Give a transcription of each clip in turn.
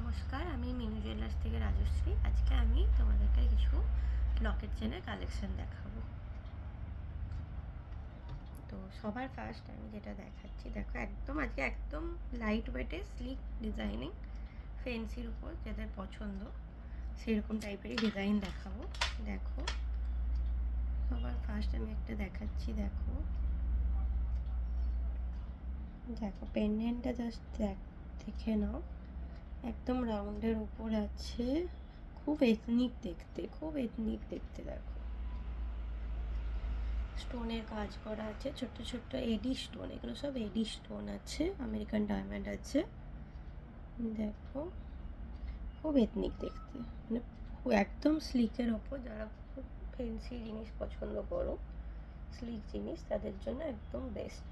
নমস্কার, আমি মিনু জুয়েলার্স থেকে রাজশ্রী। আজকে আমি তোমাদেরকে কিছু লকেট চেনের কালেকশন দেখাবো। তো সবার ফার্স্ট আমি যেটা দেখাচ্ছি, দেখো আজকে একদম লাইট ওয়েটে স্লিক ডিজাইনিং ফেন্সির উপর যাদের পছন্দ সেরকম টাইপেরই ডিজাইন দেখাবো। দেখো সবার ফার্স্ট আমি একটা দেখাচ্ছি। দেখো পেন্ডেন্টটা জাস্ট দেখে নাও, একদম রাউন্ডের উপর আছে, খুব এথনিক দেখতে। দেখো স্টোনের কাজ করা আছে, ছোট্ট ছোট্ট এডি স্টোন, এগুলো সব এডি স্টোন আছে, আমেরিকান ডায়মন্ড আছে। দেখো খুব এথনিক দেখতে, মানে একদম স্লিকের ওপর। যারা খুব ফেন্সি জিনিস পছন্দ করো, স্লিক জিনিস, তাদের জন্য একদম বেস্ট।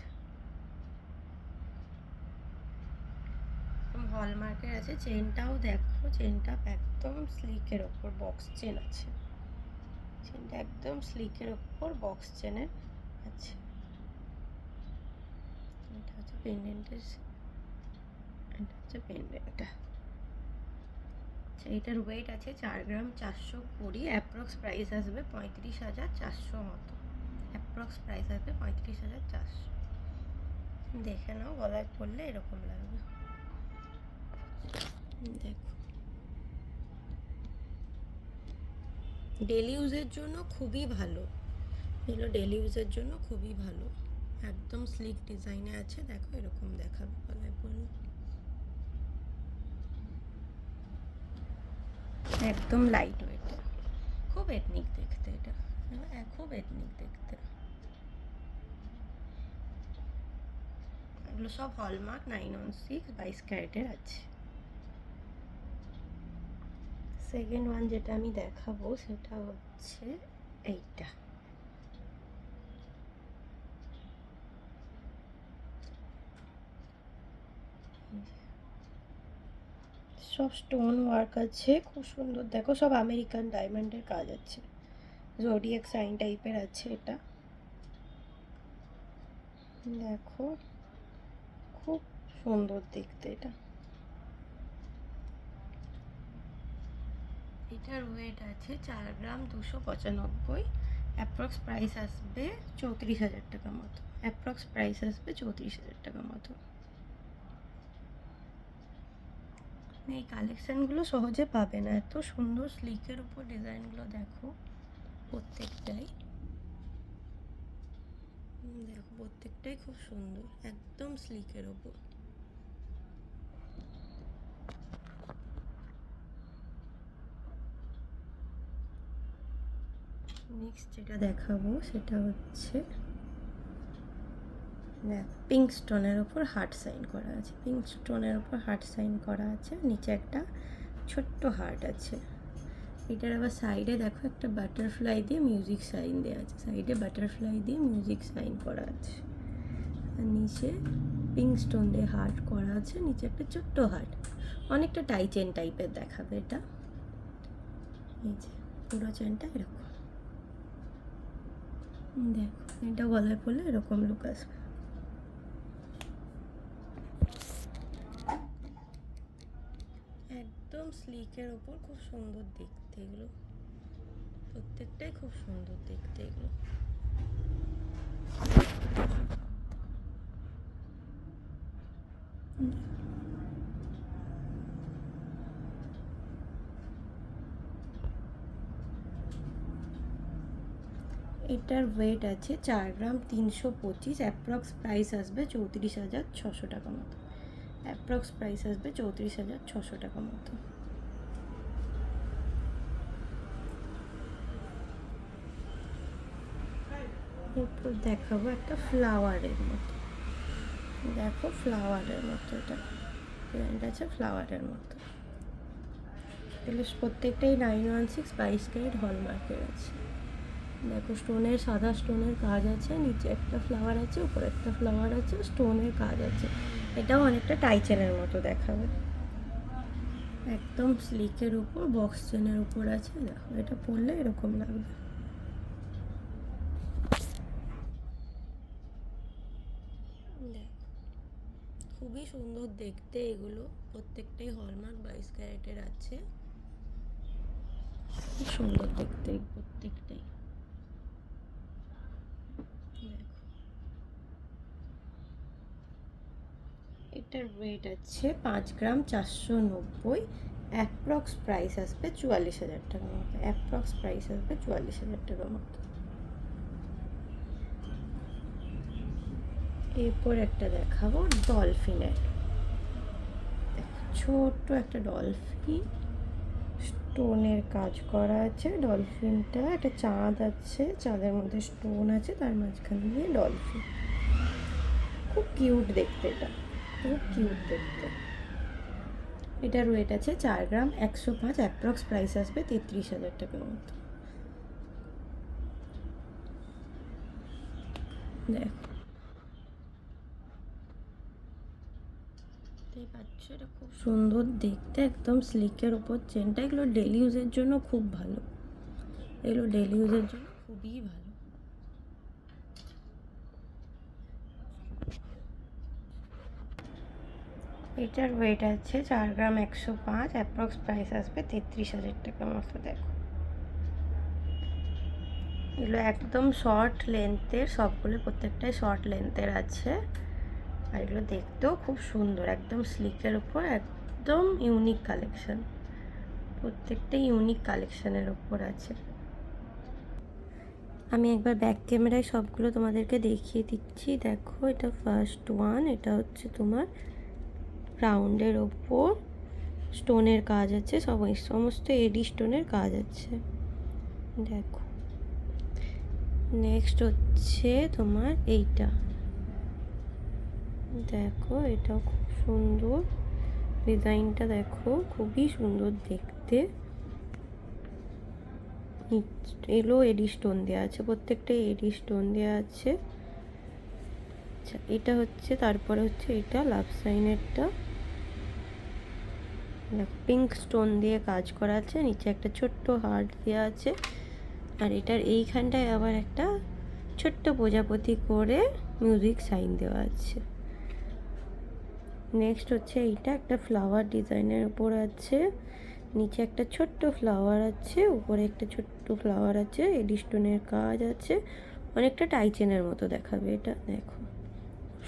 হলমার্কের আছে। চেনটাও দেখো, চেনটা একদম স্লিকের ওপর বক্স চেন আছে। চেনটা একদম স্লিকের ওপর বক্স চেনের আছে। এটা হচ্ছে পেন্ডেন্টের, এটা হচ্ছে পেন্ডেন্টটা। এটার ওয়েট আছে 4 গ্রাম 420। অ্যাপ্রক্স প্রাইস আসবে 35,400 মতো। অ্যাপ্রক্স প্রাইস আসবে 35,400। দেখে নাও, গলায় পরলে এরকম লাগবে। দেখো ডেলি ইউজের জন্য খুবই ভালো, এগুলো ডেলি ইউজের জন্য খুবই ভালো। একদম স্লিক ডিজাইনে আছে। দেখো এরকম দেখাবে গলায় পরলে, একদম লাইট ওয়েট, খুব এথনিক দেখতে। এটা খুব এথনিক দেখতে। এগুলো সব হলমার্ক 916 22 ক্যারেটের আছে। সেকেন্ড ওয়ান যেটা আমি দেখাবো সেটা হচ্ছে এইটা। সব স্টোন ওয়ার্ক আছে, খুব সুন্দর। দেখো সব আমেরিকান ডায়মন্ডের কাজ আছে, জোডিয়াক সাইন টাইপের আছে এটা। দেখো খুব সুন্দর দেখতে এটা। এটার ওয়েট আছে 4 গ্রাম 295। অ্যাপ্রক্স প্রাইস আসবে 34,000 টাকা মতো। অ্যাপ্রক্স প্রাইস আসবে 34,000 টাকা মতো। এই কালেকশানগুলো সহজে পাবে না, এত সুন্দর স্লিকের উপর ডিজাইনগুলো। দেখো প্রত্যেকটাই, দেখো প্রত্যেকটাই খুব সুন্দর, একদম স্লিকের ওপর। নেক্সট যেটা দেখাবো সেটা হচ্ছে পিঙ্ক স্টোনের ওপর হার্ট সাইন করা আছে। পিঙ্ক স্টোনের ওপর হার্ট সাইন করা আছে, নিচে একটা ছোট্ট হার্ট আছে। এটার আবার সাইডে দেখো একটা বাটারফ্লাই দিয়ে মিউজিক সাইন দেওয়া আছে, সাইডে বাটারফ্লাই দিয়ে মিউজিক সাইন করা আছে। আর নিচে পিঙ্ক স্টোন দিয়ে হার্ট করা আছে, নিচে একটা ছোট্ট হার্ট, অনেকটা টাই চেন টাইপের দেখাবে এটা। এই যে পুরো চেনটা এরকম, দেখো এটা গলায় পড়লে এরকম লুক আসবে। একদম স্লিকের ওপর, খুব সুন্দর দেখতে এগুলো, প্রত্যেকটাই খুব সুন্দর দেখতে এগুলো। এটার ওয়েট আছে 4 গ্রাম 325। অ্যাপ্রক্স প্রাইস আসবে 34,600 টাকা মতো। অ্যাপ্রক্স প্রাইস আসবে 34,600 টাকা মতো। এরপর দেখাবো একটা ফ্লাওয়ারের মতো। দেখো ফ্লাওয়ারের মতো, এটা প্যান্ট আছে ফ্লাওয়ারের মতো। এগুলো প্রত্যেকটাই 916 22 ক্যারেট হলমার্কের আছে। দেখো স্টোনের, সাদা স্টোনের কাজ আছে, নিচে একটা ফ্লাওয়ার আছে, উপরে একটা ফ্লাওয়ার আছে, স্টোনের কাজ আছে। এটাও অনেকটা টাই চেনের মতো দেখাবে, একদম স্লিকের উপর বক্স চেনের উপর আছে। দেখো এটা পরলে এরকম লাগবে। দেখো খুবই সুন্দর দেখতে এগুলো প্রত্যেকটাই হলমার্ক 22 ক্যারেটের আছে। খুব সুন্দর দেখতে প্রত্যেকটাই। দেখো এটার ওয়েট আছে 5 গ্রাম 490, অ্যাপ্রক্স প্রাইস আসবে 44,000 টাকার মতো। অ্যাপ্রক্স প্রাইস আসবে 44,000 টাকার মতো। এরপর একটা দেখাবো ডলফিনের। ছোট্ট একটা ডলফিন, স্টোনের কাজ করা আছে। ডলফিনটা একটা চাঁদ আছে, চাঁদের মধ্যে স্টোন আছে, তার মাঝখান দিয়ে ডলফিন। খুব কিউট দেখতে, এটা খুব কিউট দেখতে। এটার ওয়েট আছে 4 গ্রাম 105, অ্যাপ্রক্স প্রাইস আসবে 33,000 টাকার মতো। দেখো পাচ্ছ, এটা খুব সুন্দর দেখতে, একদম স্লিকের ওপর চেনটা। এগুলো ডেলি ইউজের জন্য খুব ভালো, এগুলো ডেলি ইউজের জন্য খুবই ভালো। এটার ওয়েট আছে 4 গ্রাম 105, অ্যাপ্রক্স প্রাইস আসবে 33,000 টাকার মতো। দেখো এগুলো একদম শর্ট লেন্থের, সবগুলো প্রত্যেকটাই শর্ট লেন্থের আছে। আর এগুলো দেখতেও খুব সুন্দর, একদম স্লিকের উপর, একদম ইউনিক কালেকশন। প্রত্যেকটাই ইউনিক কালেকশনের ওপর আছে। আমি একবার ব্যাক ক্যামেরায় সবগুলো তোমাদেরকে দেখিয়ে দিচ্ছি। দেখো এটা ফার্স্ট ওয়ান, এটা হচ্ছে তোমার রাউন্ডের ওপর স্টোনের কাজ আছে, সমস্ত এডি স্টোনের কাজ আছে। দেখো নেক্সট হচ্ছে তোমার এইটা। দেখো এটাও খুব সুন্দর ডিজাইনটা, দেখো খুবই সুন্দর দেখতে। এলো এডি স্টোন দেওয়া আছে, প্রত্যেকটাই এডি স্টোন দেওয়া আছে। আচ্ছা এটা হচ্ছে, তারপরে হচ্ছে এটা লাভ সাইনেরটা। পিঙ্ক স্টোন দিয়ে কাজ করা আছে, নিচে একটা ছোট্ট হার্ট দেওয়া আছে। আর এটার এইখানটায় আবার একটা ছোট্ট প্রজাপতি করে মিউজিক সাইন দেওয়া আছে। নেক্সট হচ্ছে এইটা, একটা ফ্লাওয়ার ডিজাইনের উপর আছে, নিচে একটা ছোট্ট ফ্লাওয়ার আছে, উপরে একটা ছোট্ট ফ্লাওয়ার আছে, এডি স্টোনের কাজ আছে, অনেকটা টাইচেনের মতো দেখাবে এটা। দেখো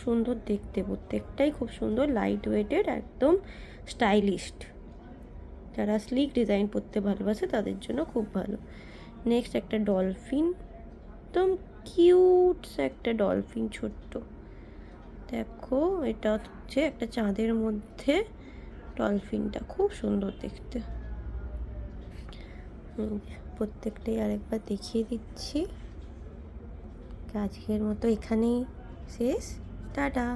সুন্দর দেখতে, প্রত্যেকটাই খুব সুন্দর, লাইট ওয়েটেড, একদম স্টাইলিশড। যারা স্লিক ডিজাইন পরতে ভালোবাসে তাদের জন্য খুব ভালো। নেক্সট একটা ডলফিন, একদম কিউট একটা ডলফিন, ছোট্ট। দেখো এটা হচ্ছে একটা চাঁদের মধ্যে ডলফিনটা, খুব সুন্দর দেখতে। প্রত্যেকটাই আরেকবার দেখিয়ে দিচ্ছি। আজকের মতো এখানেই শেষ, টাটা।